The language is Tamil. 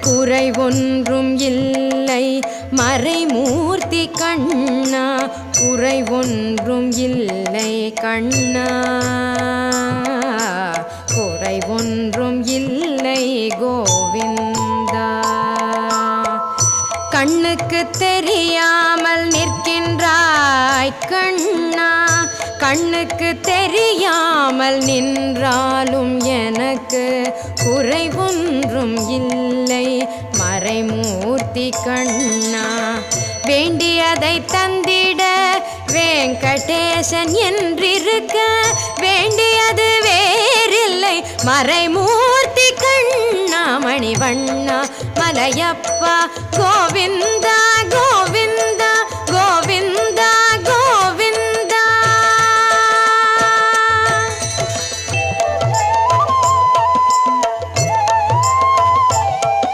குறை ஒன்றும் இல்லை மறைமூர்த்தி கண்ணா, குறை ஒன்றும் இல்லை கண்ணா, குறை ஒன்றும் இல்லை கோவிந்தா. கண்ணுக்கு தெரியாமல் நிற்கின்றாய் கண்ணா, கண்ணுக்கு தெரியாமல் நின்றாலும் எனக்கு குறை ஒன்றும் இல்லை மறைமூர்த்தி கண்ணா. வேண்டியதை தந்திட வெங்கடேசன் என்றிருக்க, வேண்டியது வேறில்லை மறைமூர்த்தி கண்ணா. மணிவண்ணா மலையப்பா கோவிந்தா கோவிந்தா.